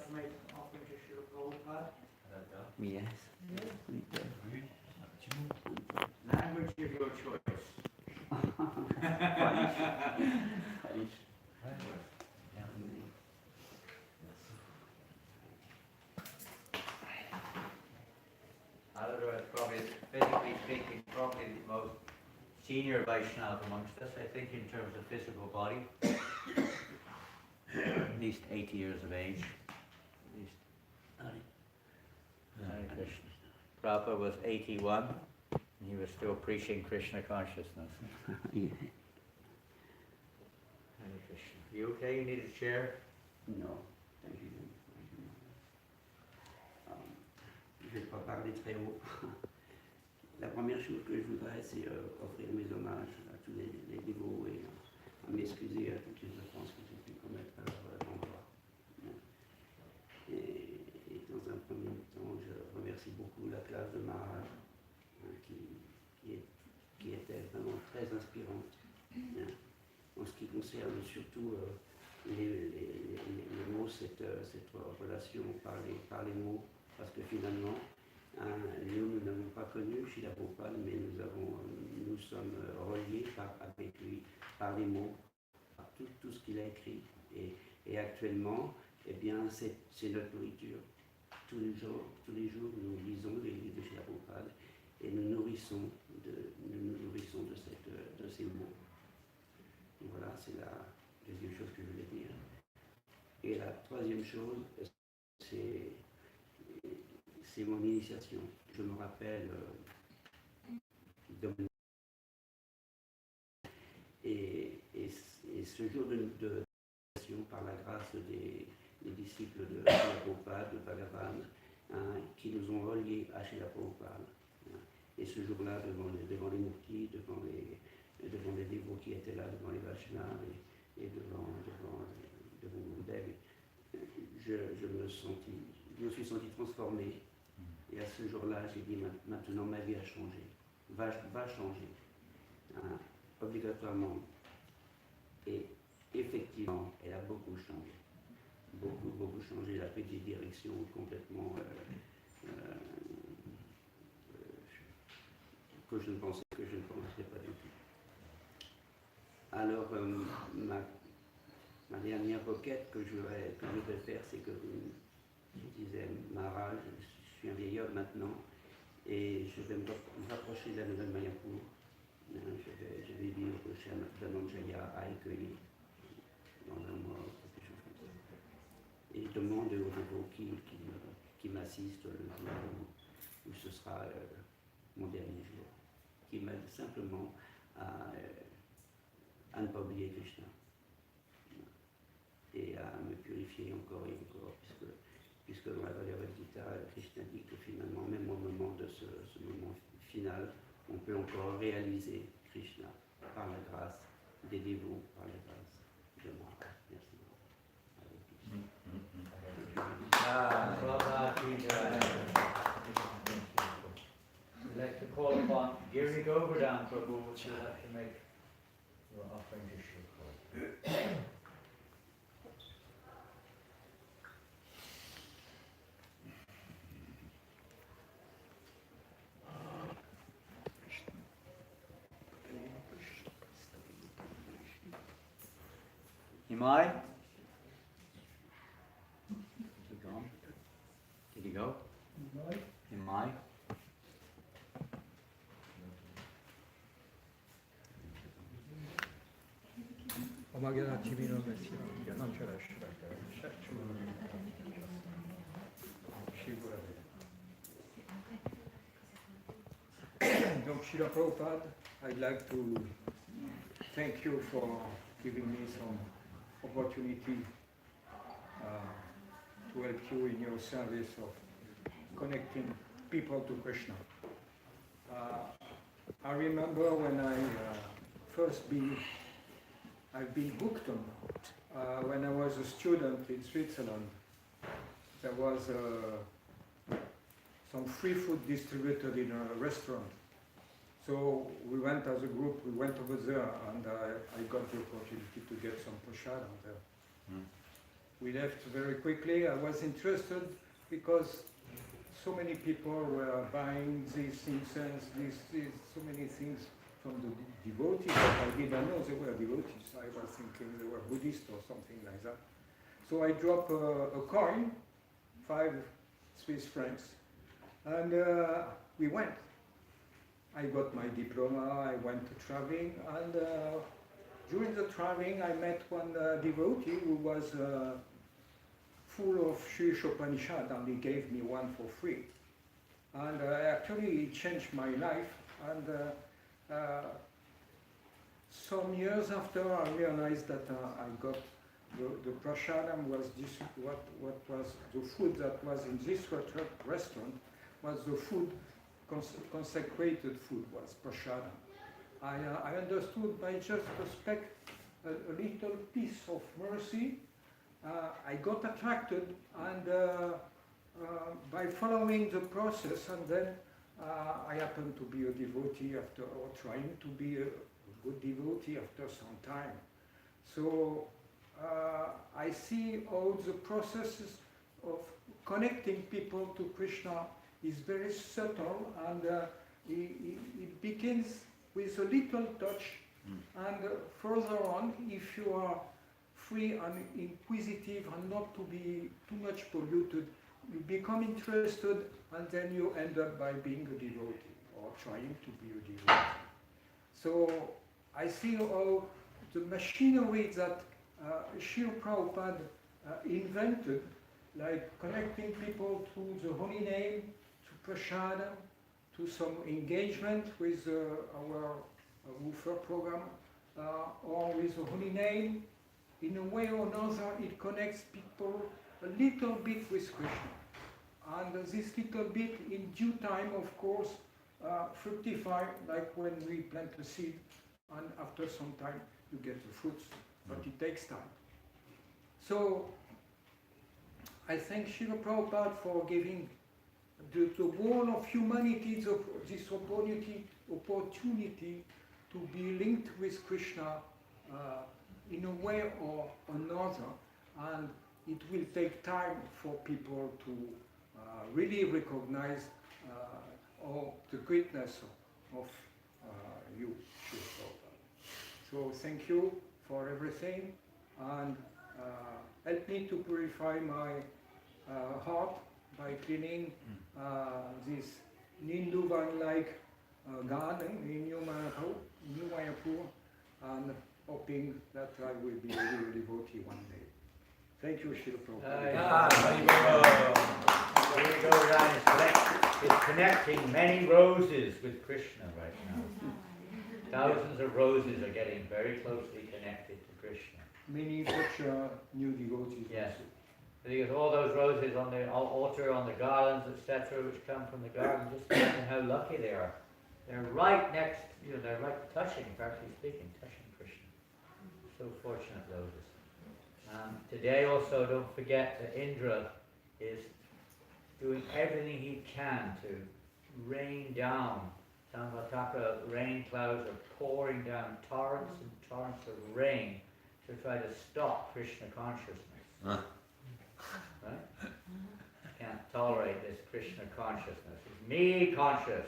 to make an offering to Srila Prabhupada? Yes. Language of your choice. Otherwise, probably, physically speaking, probably the most senior Vaishnava amongst us, I think, in terms of physical body. At least 80 years of age. At least. Hare Krishna. Prabhupada was 81, and he was still preaching Krishna consciousness. Yeah. Hare Krishna. You okay? You need a chair? Non, je ne vais pas parler très haut. La première chose que je voudrais, c'est offrir mes hommages à tous les dévots et à m'excuser à toutes les offenses que j'ai pu commettre à leur endroit. Et dans un premier temps, je remercie beaucoup la classe de Maharaj, qui était vraiment très inspirante. En ce qui concerne surtout les mots, cette relation par les mots, parce que finalement, nous n'avons pas connu Srila Prabhupada, mais nous sommes reliés avec lui par les mots, par tout ce qu'il a écrit. Et actuellement, eh bien, c'est notre nourriture. Tous les jours, nous lisons les livres de Srila Prabhupada et nous nous nourrissons de ces mots. Et voilà, c'est la deuxième chose que je voulais dire. Et la troisième chose, c'est mon initiation. Je me rappelle de mon... Et ce jour d'initiation, par la grâce des disciples de Srila Prabhupada, de Bhagavan, qui nous ont reliés à Srila Prabhupada. Et ce jour-là, devant les murtis, devant les dévots qui étaient là, devant les Vaishnavas et devant Gurudev, je me suis senti transformé. Et à ce jour-là, j'ai dit, maintenant ma vie a changé, va changer, obligatoirement. Et effectivement, elle a beaucoup changé. Beaucoup changé. Elle a pris des directions complètement que je ne pensais pas du tout. Alors, ma dernière requête que je voudrais faire, c'est que je disais, Maharaj, je suis un vieil homme maintenant, et je vais me rapprocher de la nouvelle Mayapur. Je vais vivre chez Dhananjaya à Écueilly, dans un mois, quelque chose comme ça. Et je demande aux dévots qui m'assistent le jour où ce sera mon dernier jour, qui m'aide simplement à ne pas oublier Krishna et à me purifier encore et encore, puisque dans la Bhagavad Gita, Krishna dit que finalement, même au moment de ce moment final, on peut encore réaliser Krishna par la grâce des dévots, par la grâce de Maharaj. Merci. I'd like to call upon Giri Govardhan Prabhu, which will have to make your offering to Srila. Imai? Is he gone? Did he go? Imai? Donc, Srila Prabhupada, I'd like to thank you for giving me some opportunity to help you in your service of connecting people to Krishna. I remember when I've been hooked on when I was a student in Switzerland. There was some free food distributed in a restaurant. So we went as a group, we went over there, and I got the opportunity to get some prashadam there. we left very quickly. I was interested because so many people were buying these incense, so many things from the devotees that I didn't know they were devotees. I was thinking they were Buddhist or something like that. So I dropped a coin, 5 Swiss francs, and we went. I got my diploma, I went to traveling, and during the traveling I met one devotee who was full of Sri Upanishad, and he gave me one for free. And actually it changed my life, and some years after I realized that I got the prasadam was this, what was the food that was in this restaurant was the food, consecrated food was prasadam. I understood by just a little piece of mercy, I got attracted, and by following the process, and then I happened to be a devotee after, or trying to be a good devotee after some time. So I see all the processes of connecting people to Krishna is very subtle, and it begins with a little touch, and further on, if you are free and inquisitive and not to be too much polluted, you become interested, and then you end up by being a devotee or trying to be a devotee. So I see how the machinery that Srila Prabhupada invented, like connecting people to the holy name, to prasada, to some engagement with our woofer program, or with the holy name, in a way or another it connects people a little bit with Krishna. And this little bit in due time, of course, fructify, like when we plant a seed, and after some time you get the fruits, but it takes time. So I thank Srila Prabhupada for giving the whole of humanity this opportunity to be linked with Krishna in a way or another, and it will take time for people to really recognize the greatness of you, Srila Prabhupada. So thank you for everything, and help me to purify my heart by cleaning this Ninduvan-like garden in New Mayapur, and hoping that I will be a real devotee one day. Thank you, Srila Prabhupada. Here we go, Ram. It's connecting many roses with Krishna right now. Thousands of roses are getting very closely connected to Krishna. Many such new devotees. Yes. Because all those roses on the altar, on the garlands, etc., which come from the garden, just imagine how lucky they are. They're right next, they're right touching, practically speaking, touching Krishna. So fortunate roses. Today also, don't forget that Indra is doing everything he can to rain down. Samvataka rain clouds are pouring down torrents and torrents of rain to try to stop Krishna consciousness. Right? Can't tolerate this Krishna consciousness. It's me conscious.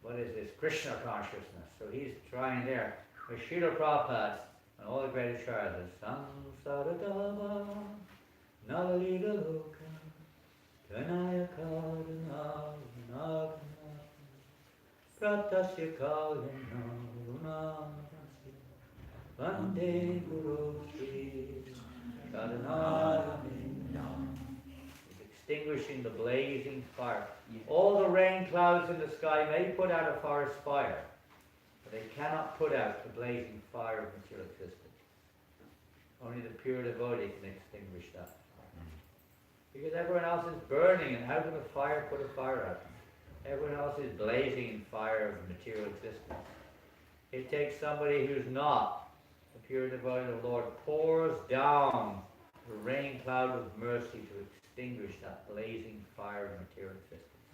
What is this Krishna consciousness? So he's trying there. With Srila Prabhupada and all the great acharyas, Samsaradava, Nalalita Loka, Kanayaka, Nagana, Pratasya Kalyana, Lunamasi, Vande Guru Sri, extinguishing the blazing fire. All the rain clouds in the sky may put out a forest fire, but they cannot put out the blazing fire of material existence. Only the pure devotee can extinguish that fire. Because everyone else is burning, and how can a fire put a fire out? Everyone else is blazing in fire of material existence. It takes somebody who's not a pure devotee. The Lord pours down the rain cloud of mercy to extinguish that blazing fire of material existence.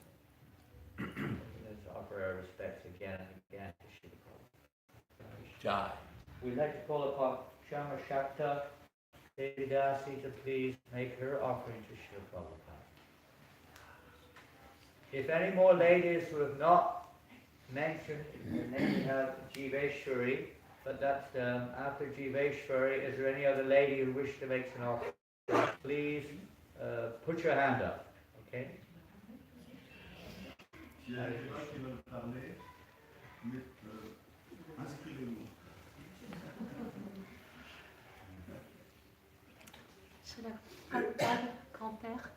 Let's offer our respects again and again to Srila Prabhupada. Jai. We'd like to call upon Shama Shakta Devi Dasi to please make her offering to Srila Prabhupada. If any more ladies who have not mentioned, and then we have Jiveshwari, but that's after Jiveshwari. Is there any other lady who wishes to make an offering? Please put your hand up, okay? S'il y a des gens qui veulent parler, inscrivez-vous. Srila Prabhupada, grand-père.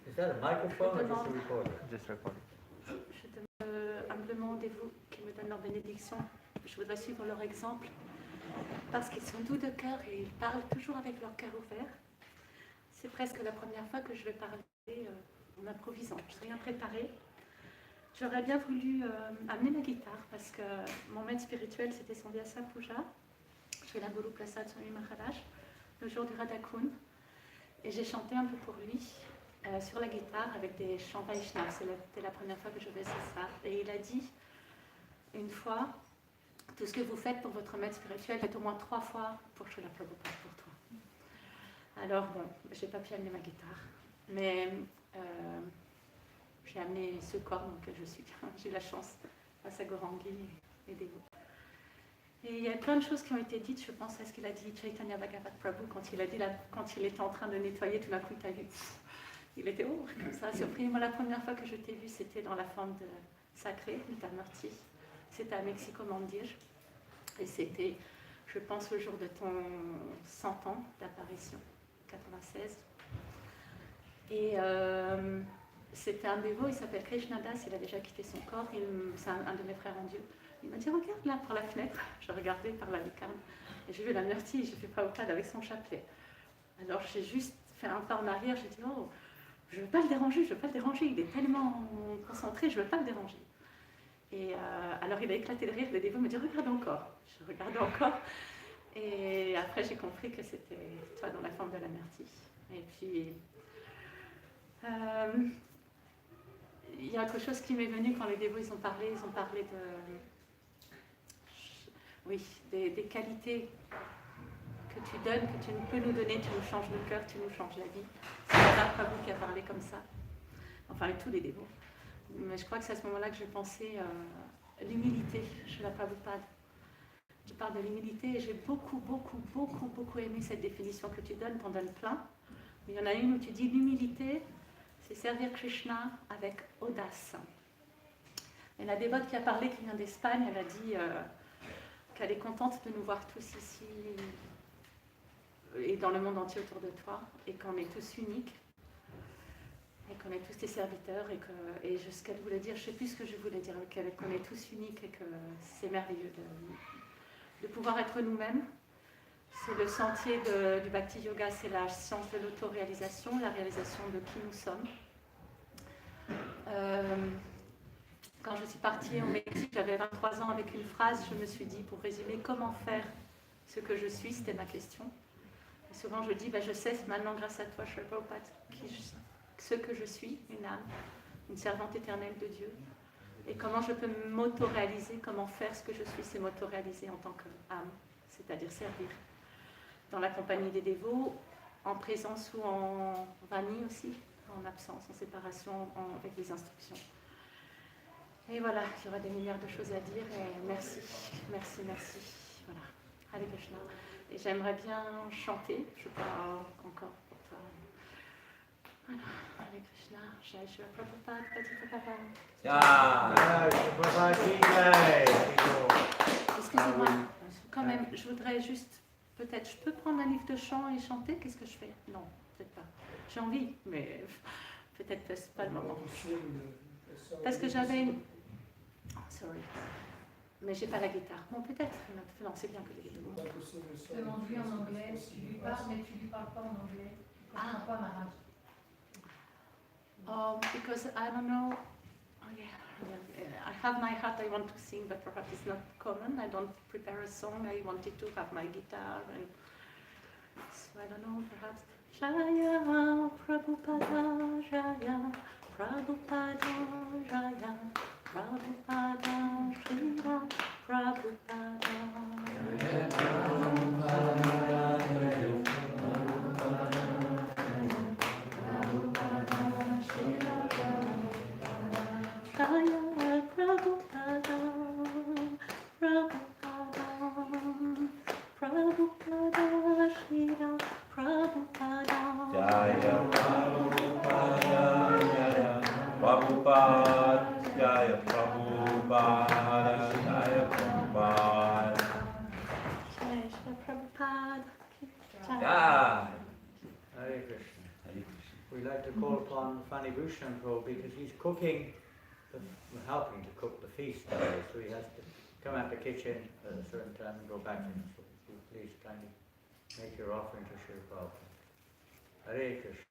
Is that a microphone or just a recorder? Just recording. Je demande humblement des vous qui me donnent leur bénédiction. Je voudrais suivre leur exemple parce qu'ils sont doux de cœur et ils parlent toujours avec leur cœur ouvert. C'est presque la première fois que je vais parler en improvisant. Je n'ai rien préparé. J'aurais bien voulu amener ma guitare parce que mon maître spirituel c'était son Vyasa Puja. Je fais la Guru Prasad Swami Maharaj le jour du Radhakund et j'ai chanté un peu pour lui sur la guitare avec des chants Vaishnava. C'était la première fois que je faisais ça. Et il a dit une fois, tout ce que vous faites pour votre maître spirituel, faites au moins 3 fois pour Srila Prabhupada pour toi. Alors bon, j'ai pas pu amener ma guitare, mais j'ai amené ce corps dans lequel je suis. J'ai la chance grâce à Gaurangi et Devo. Et il y a plein de choses qui ont été dites, je pense à ce qu'il a dit Chaitanya Bhagavat Prabhu quand il a dit quand il était en train de nettoyer, tout d'un coup il t'a vu. Il était comme ça, surpris. Moi, la première fois que je t'ai vu, c'était dans la forme de sacrée, de ta Murti. C'était à Mexico Mandir. Et c'était, je pense, le jour de ton 100 ans d'apparition, 96. Et c'était un dévot, il s'appelle Krishnadas, il a déjà quitté son corps. C'est un de mes frères en Dieu. Il m'a dit, regarde là, par la fenêtre. Je regardais par la lucarne. Et j'ai vu la Murti, j'ai vu Prabhupada avec son chapelet. Alors j'ai juste fait un pas en arrière, j'ai dit, oh, je ne veux pas le déranger, il est tellement concentré, je ne veux pas le déranger. Et alors il a éclaté de rire, le dévot me dit, regarde encore. Je regardais encore, et après j'ai compris que c'était toi dans la forme de la Murti. Et puis, il y a quelque chose qui m'est venu quand les dévots ils ont parlé des qualités que tu donnes, que tu peux nous donner, tu nous changes le cœur, tu nous changes la vie. C'est Srila Prabhu qui a parlé comme ça, enfin avec tous les dévots. Mais je crois que c'est à ce moment-là que j'ai pensé l'humilité chez la Prabhupada. Je parle de l'humilité et j'ai beaucoup aimé cette définition que tu donnes, t'en donnes plein. Mais il y en a une où tu dis l'humilité, c'est servir Krishna avec audace. Et la dévote qui a parlé, qui vient d'Espagne, elle a dit qu'elle est contente de nous voir tous ici et dans le monde entier autour de toi, et qu'on est tous uniques, et qu'on est tous tes serviteurs, et ce qu'elle voulait dire, je ne sais plus ce que je voulais dire, qu'on est tous uniques, et que c'est merveilleux de pouvoir être nous-mêmes. C'est le sentier du Bhakti Yoga, c'est la science de l'autoréalisation, la réalisation de qui nous sommes. Quand je suis partie au Mexique, j'avais 23 ans, avec une phrase, je me suis dit, pour résumer, comment faire ce que je suis, c'était ma question. Et souvent je dis, je sais maintenant grâce à toi, Srila Prabhupada, ce que je suis, une âme, une servante éternelle de Dieu. Et comment je peux m'auto-réaliser, comment faire ce que je suis, c'est m'auto-réaliser en tant qu'âme, c'est-à-dire servir. Dans la compagnie des dévots, en présence ou en vani aussi, en absence, en séparation, avec des instructions. Et voilà, il y aura des milliards de choses à dire, et merci. Voilà, Hare Krishna. Et j'aimerais bien chanter, je parle encore pour toi. Voilà, Hare Krishna, Jai Shri Prabhupada, Excusez-moi, quand même, je voudrais juste, peut-être, je peux prendre un livre de chant et chanter, qu'est-ce que je fais? Non, peut-être pas. J'ai envie, mais peut-être que c'est pas le moment. Parce que j'avais une... Oh, sorry. Mais j'ai pas la guitare. Bon, peut-être. Non, c'est bien que les guitares. Demande-lui en anglais, tu lui parles, mais tu lui parles pas en anglais. Ah, pas Maharaj. Because I don't know. Oh, yeah. I have my heart, I want to sing, but perhaps it's not common. I don't prepare a song. I wanted to have my guitar, and so I don't know, perhaps. Jaya Prabhupada, Jaya Prabhupada, Jaya Prabhupada, Srila Prabhupada. Jaya Prabhupada, Jaya Prabhupada, Jaya Prabhupada, Jaya Prabhupada. Jai Shri Prabhupada. Jai. Hare Krishna. Hare Krishna. We like to call upon Fanny Bhushan Prabhu because he's cooking, helping to cook the feast today, so he has to come out the kitchen at a certain time and go back in. So please kindly make your offering to Srila Prabhupada. Hare Krishna.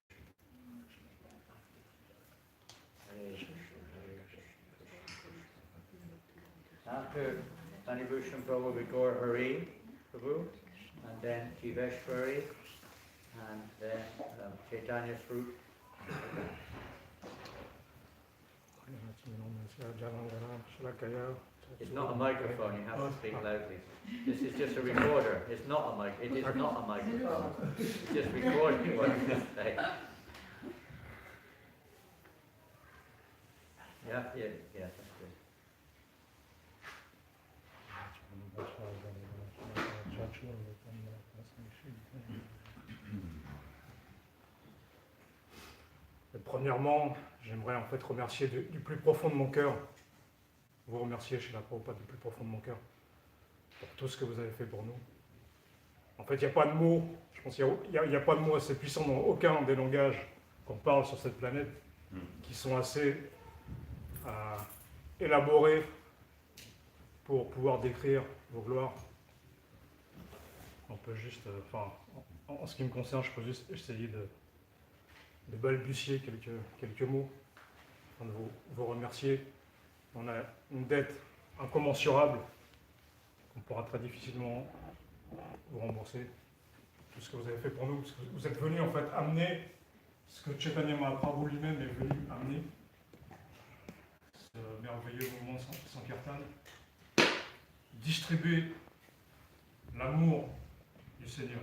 Hare Krishna. Hare Krishna. After Fanny Bhushan Prabhu, we go Hari Prabhu, and then Jiveshwari, and then Chaitanya Swarup. It's not a microphone, you have to speak loudly. This is just a recorder. It's not a mic. It is not a microphone. It's just recording what you say. Yeah, that's good. Premièrement, j'aimerais en fait remercier du plus profond de mon cœur, vous remercier chez la Prabhupada du plus profond de mon cœur pour tout ce que vous avez fait pour nous. En fait, il n'y a pas de mots, je pense qu'il n'y a pas de mots assez puissants dans aucun des langages qu'on parle sur cette planète qui sont assez élaborés pour pouvoir décrire vos gloires. On peut juste, en ce qui me concerne, je peux juste essayer de balbutier quelques mots, de vous remercier. On a une dette incommensurable qu'on pourra très difficilement vous rembourser. Tout ce que vous avez fait pour nous, parce que vous êtes venu en fait amener ce que Chaitanya Mahaprabhu lui-même est venu amener, ce merveilleux mouvement Sankirtan, distribuer l'amour du Seigneur.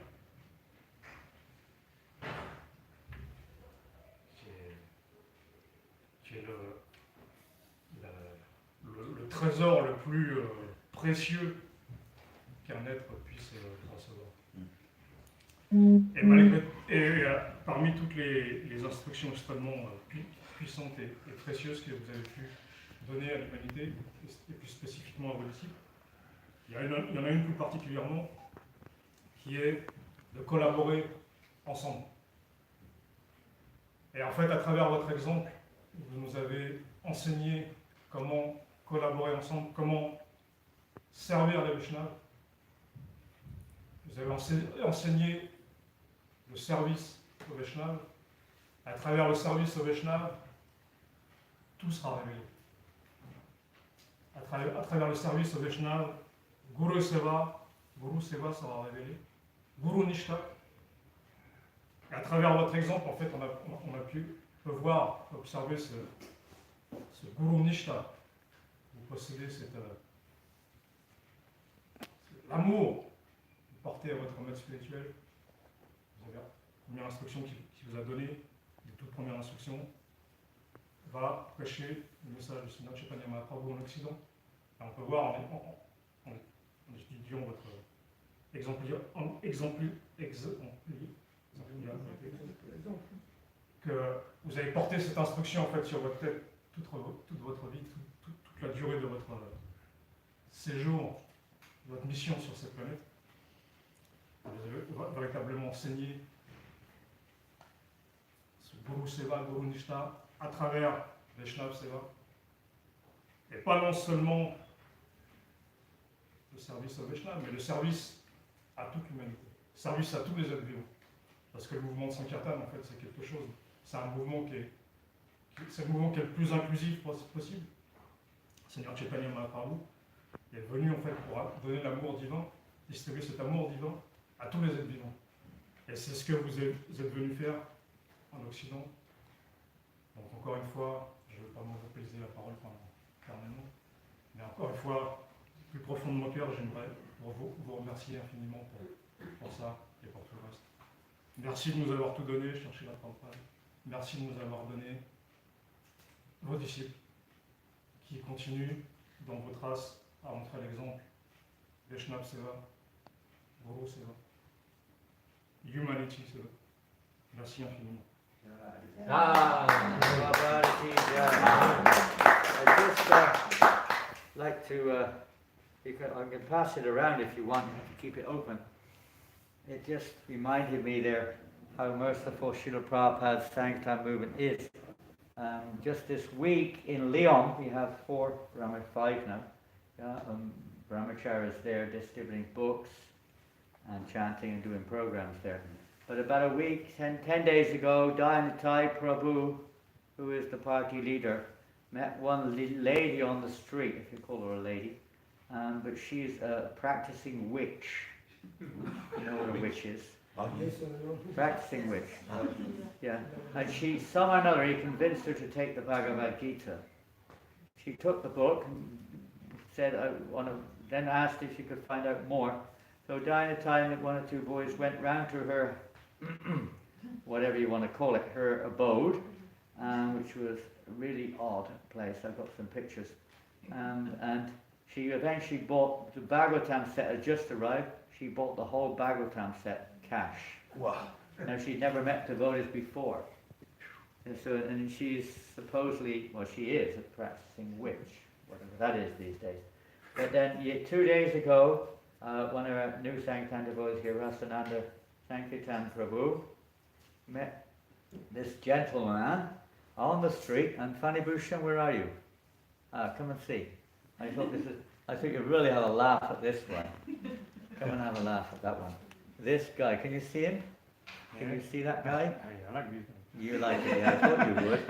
Qui est le trésor le plus précieux qu'un être puisse recevoir. Et parmi toutes les instructions extrêmement puissantes et précieuses que vous avez pu donner à l'humanité, et plus spécifiquement à vos disciples, il y en a une plus particulièrement qui est de collaborer ensemble. Et en fait, à travers votre exemple, vous nous avez enseigné comment collaborer ensemble, comment servir les Vaishnavas. Vous avez enseigné le service aux Vaishnavas. À travers le service aux Vaishnavas, tout sera révélé. À travers le service aux Vaishnavas, Guru Seva sera révélé. Guru Nishta. Et à travers votre exemple, en fait, on peut voir, observer ce Guru Nishta. Vous possédez l'amour que vous portez à votre maître spirituel. Vous avez la première instruction qu'il vous a donnée, la toute première instruction, va prêcher le message du Seigneur Chaitanya Mahaprabhu en Occident. Et on peut voir en étudiant votre que vous avez porté cette instruction en fait sur votre tête toute votre vie, toute la durée de votre séjour, de votre mission sur cette planète. Vous avez véritablement enseigné ce Guru Seva, Guru Nishta à travers Vaishnav Seva. Et pas non seulement le service au Vaishnav, mais le service à toute l'humanité, service à tous les êtres vivants. Parce que le mouvement de Sankirtan, en fait, c'est quelque chose, c'est un mouvement c'est le mouvement qui est le plus inclusif possible. Le Seigneur Chaitanya Mahaprabhu est venu en fait pour donner l'amour divin, distribuer cet amour divin à tous les êtres vivants. Et c'est ce que vous êtes venu faire en Occident. Donc encore une fois, je ne veux pas monopoliser la parole éternellement, mais encore une fois, du plus profond de mon cœur, j'aimerais vous remercier infiniment pour ça et pour tout le reste. Merci de nous avoir tout donné, chercher la Prabhupada. Merci de nous avoir donné vos disciples qui continuent dans vos traces à montrer l'exemple. Vaishnav Seva, Guru Seva, Humanity Seva. Merci infiniment. Prabhupada ki jai. I'd just like to, I can pass it around if you want, keep it open. It just reminded me there how merciful Srila Prabhupada's Sankirtan movement is. Just this week in Lyon, we have 5 now, brahmacharis there distributing books and chanting and doing programs there. But about a week, 10 days ago, Dayanatai Prabhu, who is the party leader, met one lady on the street, if you call her a lady, but she's a practicing witch. You know what a witch is? Practicing witch. Yeah. And she, somehow or another, he convinced her to take the Bhagavad Gita. She took the book and said, then asked if she could find out more. So Dayanatai and 1 or 2 boys went round to her, whatever you want to call it, her abode, which was a really odd place. I've got some pictures. And she eventually bought, the Bhagavatam set had just arrived. She bought the whole Bhagavatam set cash. Wow. Now she'd never met devotees before. And she's supposedly, well, she is a practicing witch, whatever that is these days. But then 2 days ago, one of our new Sankirtan devotees here, Rasananda Sankirtan Prabhu, met this gentleman on the street. And Fanny Bhushan, where are you? Come and see. I think you'd really have a laugh at this one. Come and have a laugh at that one. This guy, can you see him? Can you see that guy? I like this. You like it, yeah, I thought you would.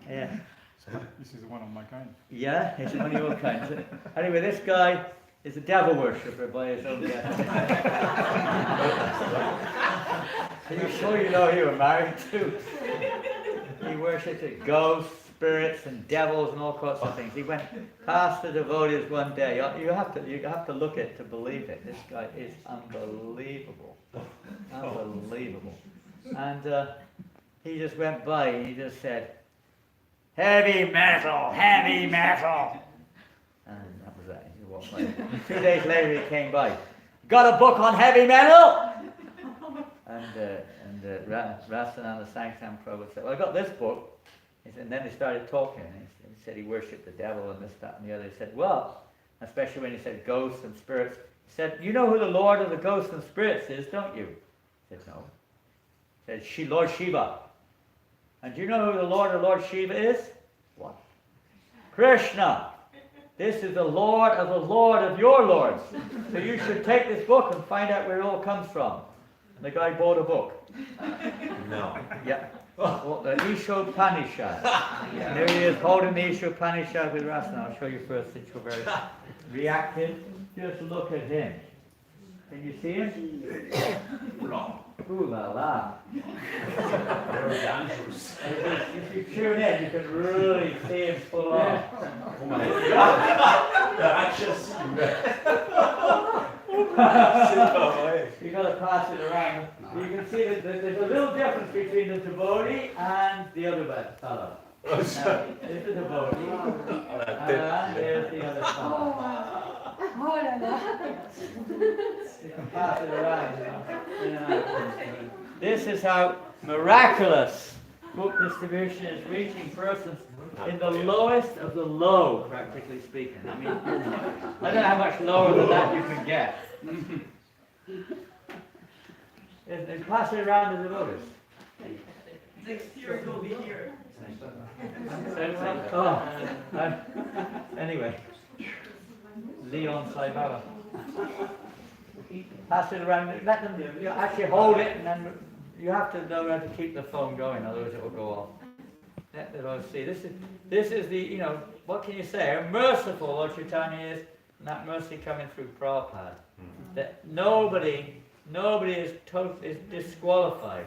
Yeah. So this is one of my kind. Yeah, he's one of your kind. Anyway, this guy is a devil worshipper by his own definition. Are you sure you know who you were married to? He worships ghosts, spirits, and devils, and all sorts of things. He went past the devotees one day. You have to look at it to believe it. This guy is unbelievable, unbelievable. And he just went by and he just said, "Heavy metal, heavy metal." And that was that. He walked by. 2 days later he came by. "Got a book on heavy metal?" And Rasananda Sankirtan Prabhu said, "Well, I got this book." And then they started talking. He said he worshipped the devil and this, that, and the other. He said, well, especially when he said ghosts and spirits, he said, "You know who the Lord of the ghosts and spirits is, don't you?" He said, "No." He said, "Lord Shiva." "And do you know who the Lord Shiva is?" "What?" "Krishna. This is the Lord of your lords. So you should take this book and find out where it all comes from." And the guy bought a book. No. Yeah. Well, the Ishopanishad. And there he is holding the Ishopanishad with Rasana. I'll show you first since you're very reactive. Just look at him. Can you see him? Ooh la la. Very dangerous. If you tune in, you can really see him full on. Oh my God. You've got to pass it around. You can see that there's a little difference between the devotee and the other fellow. There's the devotee, and there's the other fellow. Oh là là. You can pass it around. You know. This is how miraculous book distribution is reaching persons in the lowest of the low, practically speaking. I mean, I don't know how much lower than that you can get. And pass it around to the devotees. Next year it will be here. Anyway, Leon Sai Baba. Pass it around. Let them actually hold it, and then you have to know how to keep the phone going, otherwise it will go off. Let the Lord see. This is the, what can you say? How merciful Lord Chaitanya is, and that mercy coming through Prabhupada. That nobody is disqualified.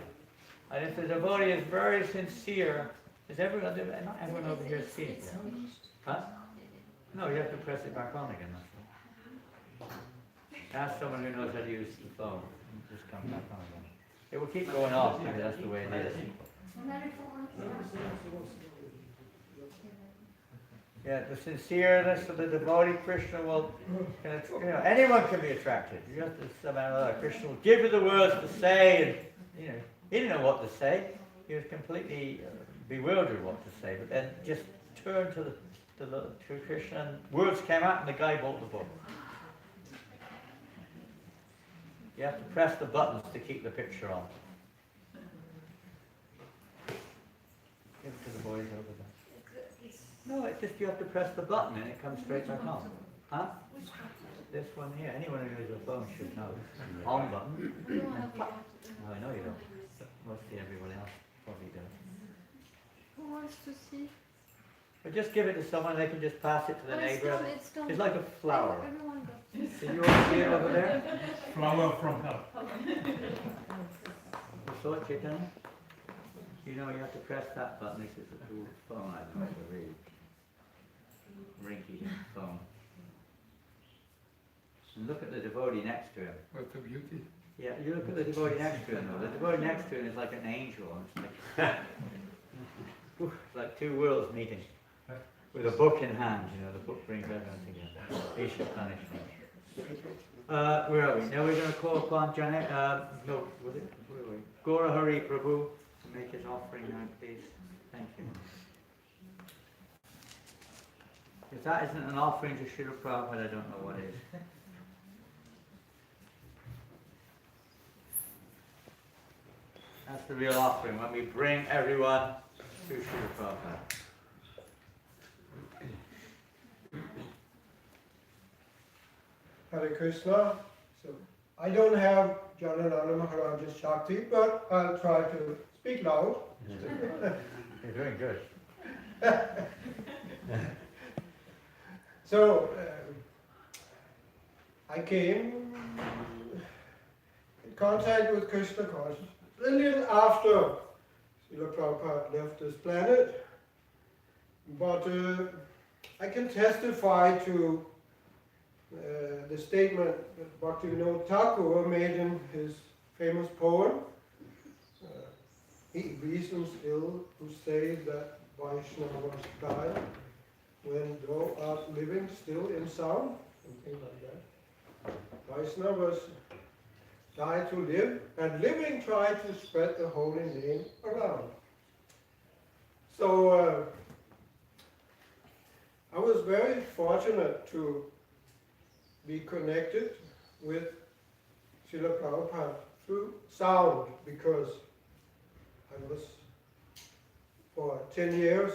And if the devotee is very sincere, not everyone over here seeing it? Huh? No, you have to press it back on again. That's all. Ask someone who knows how to use the phone. Just come back on again. It will keep going off because that's the way it is. Yeah, the sincereness of the devotee, Krishna will, anyone can be attracted. You have to somehow or other. Krishna will give you the words to say, and He didn't know what to say. He was completely bewildered what to say, but then just turned to to Krishna and words came out and the guy bought the book. You have to press the buttons to keep the picture on. Give it to the boys over there. No, it's just you have to press the button and it comes straight back on. Huh? This one here. Anyone who has a phone should know. On button. No, I know you don't. Mostly everyone else probably does. Who wants to see? But just give it to someone, they can just pass it to the neighbor. It's done. It's like a flower. Everyone goes. So you want to see it over there? Flower from hell. You saw it, Chaitanya? You know you have to press that button. This is a cool phone, I don't know, it's a really rinky phone. And look at the devotee next to him. What a beauty. Yeah, you look at the devotee next to him though. The devotee next to him is like an angel. And it's like two worlds meeting. With a book in hand, you know, the book brings everyone together. Isha punishment. Where are we? Now we're going to call upon Janet. No, was it? Where are we? Gaura Hari Prabhu to make his offering now, please. Thank you. If that isn't an offering to Srila Prabhupada, I don't know what is. That's the real offering, when we bring everyone to Srila Prabhupada. Hare Krishna. So I don't have Janananda Maharaj's Shakti, but I'll try to speak loud. You're doing good. So I came in contact with Krishna consciousness a little after Srila Prabhupada left this planet, but I can testify to the statement that Bhaktivinoda Thakur made in his famous poem. He reasons ill who say that Vaishnavas die when thou art living still in sound, something like that. Vaishnavas die to live, and living try to spread the holy name around. So I was very fortunate to be connected with Srila Prabhupada through sound, because I was, for 10 years,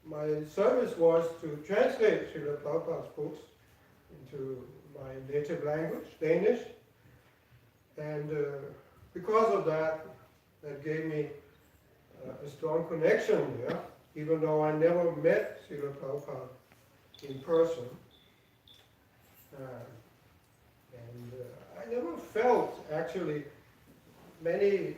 my service was to translate Srila Prabhupada's books into my native language, Danish, and because of that, that gave me a strong connection there, even though I never met Srila Prabhupada in person. And I never felt, actually, many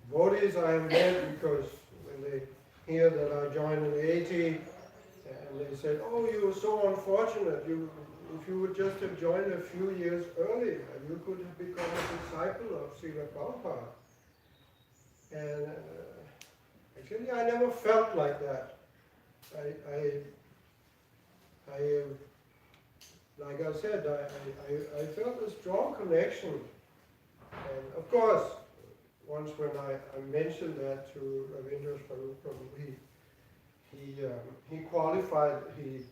devotees I have met, because when they hear that I joined in 80, and they said, oh, you were so unfortunate, if you would just have joined a few years earlier, you could have become a disciple of Srila Prabhupada. And actually, I never felt like that. Like I said, I felt a strong connection. And of course, once when I mentioned that to Ravindra Prabhu, he qualified, he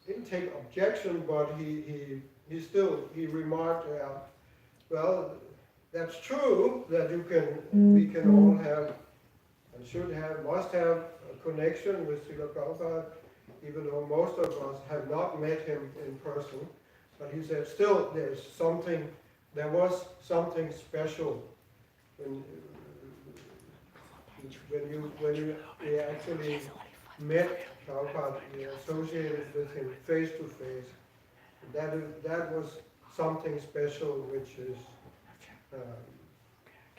didn't take objection, but he remarked, well, that's true that we can all have, and should have, must have a connection with Srila Prabhupada, even though most of us have not met him in person. But he said, still, there was something special when you actually met Prabhupada, you associated with him face to face. That was something special, which is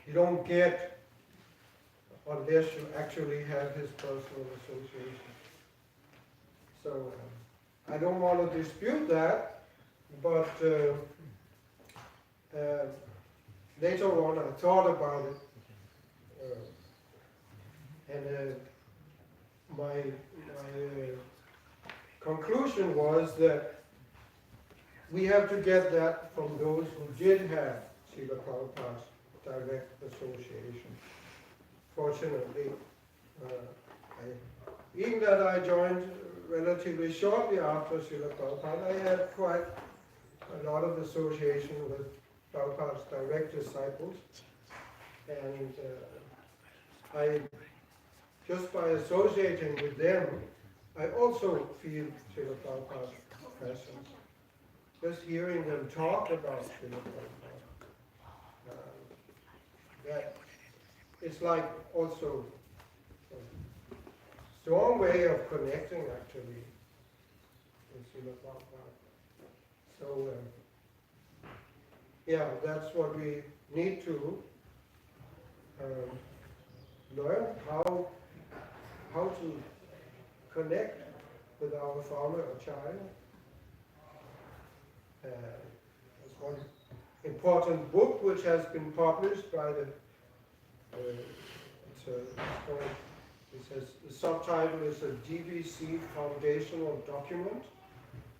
you don't get unless you actually have his personal association. So I don't want to dispute that, but later on I thought about it, and my conclusion was that we have to get that from those who did have Srila Prabhupada's direct association. Fortunately, even that I joined relatively shortly after Srila Prabhupada, I had quite a lot of association with Prabhupada's direct disciples, and I, just by associating with them, I also feel Srila Prabhupada's presence. Just hearing them talk about Srila Prabhupada, that it's like also a strong way of connecting actually with Srila Prabhupada. So yeah, that's what we need to learn, how to connect with our father or child. There's one important book which has been published by the it says the subtitle is a GBC foundational document.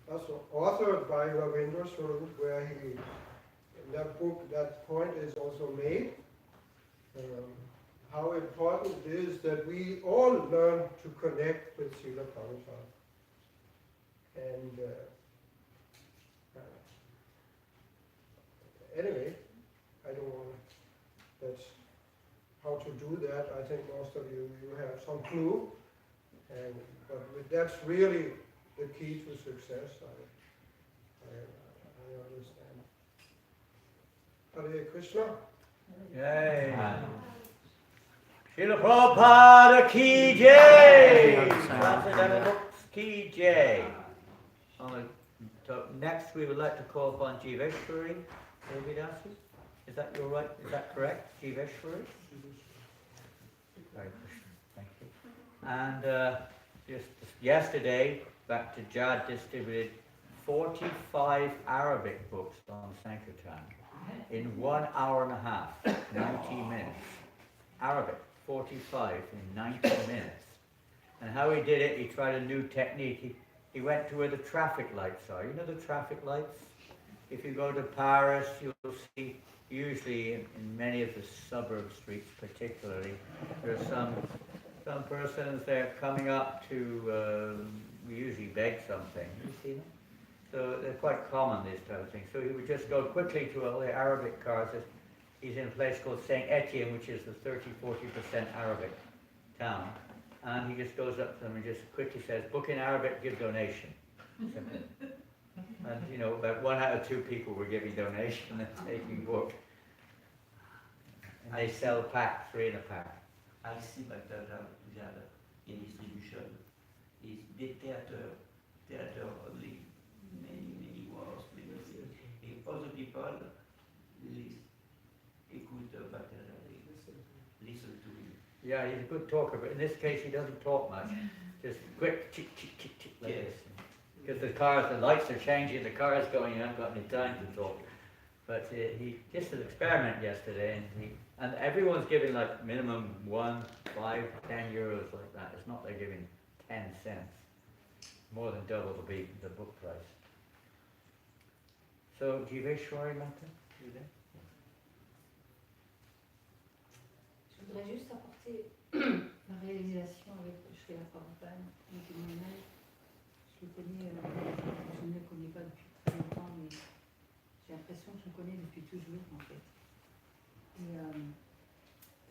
That's authored by Ravindra Swarup, where he, in that book, that point is also made. How important it is that we all learn to connect with Srila Prabhupada. And anyway, I don't want to, that's how to do that. I think most of you have some clue, but that's really the key to success. I understand. Hare Krishna. Yay. Srila Prabhupada ki jai. Transcendental Books ki jai. So next we would like to call upon Jiveshwari Devidasi. Is that your right? Is that correct? Jiveshwari? Very good. Thank you. And just yesterday, Dr. Jad distributed 45 Arabic books on Sankirtan in 1 hour and a half, 90 minutes. Arabic, 45 in 90 minutes. And how he did it, he tried a new technique. He went to where the traffic lights are. You know the traffic lights? If you go to Paris, you'll see, usually in many of the suburb streets particularly, there are some persons there coming up to usually beg something. You see them? So they're quite common, these type of things. So he would just go quickly to all the Arabic cars. He's in a place called Saint Etienne, which is the 30-40% Arabic town. And he just goes up to them and just quickly says, book in Arabic, give donation. Simple. And you know, about 1 out of 2 people were giving donation and taking book. And they sell packs, 3 in a pack. I see Dr. Jad in distribution. Is the theater only, many words, many other people écoute Dr. Jad, listen to him. Yeah, he's a good talker, but in this case he doesn't talk much. Just quick, tick, tick, tick, tick, like this. Because the lights are changing, the car is going, you haven't got any time to talk. But he just an experiment yesterday, and everyone's giving like minimum 1, 5, 10 euros like that. It's not they're giving 10 cents. More than double the book price. So, Jiveshwari Mata, you there? Je voudrais juste apporter ma réalisation avec Srila Prabhupada, mon témoignage. Je le connais, je ne le connais pas depuis très longtemps, mais j'ai l'impression que je le connais depuis toujours en fait. Et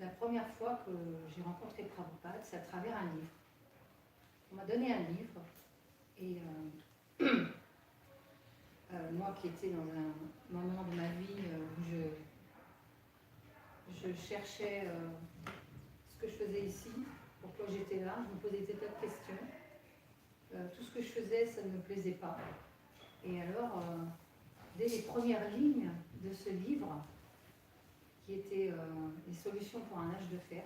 la première fois que j'ai rencontré Prabhupada, c'est à travers un livre. On m'a donné un livre et moi qui étais dans un moment de ma vie où je cherchais ce que je faisais ici, pourquoi j'étais là, je me posais des tas de questions. Tout ce que je faisais, ça ne me plaisait pas. Et alors, dès les premières lignes de ce livre, qui était les solutions pour un âge de fer,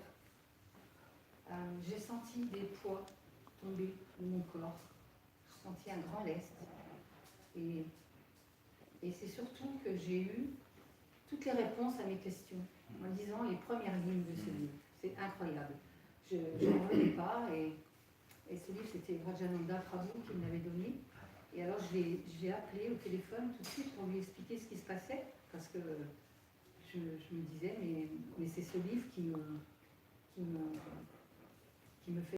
j'ai senti des poids tomber de mon corps. J'ai senti un grand lest. Et c'est surtout que j'ai eu toutes les réponses à mes questions en lisant les premières lignes de ce livre. C'est incroyable. Je n'en revenais pas et ce livre, c'était Rajananda Prabhu qui me l'avait donné. Et alors, j'ai appelé au téléphone tout de suite pour lui expliquer ce qui se passait parce que je je me disais, mais c'est ce livre qui me fait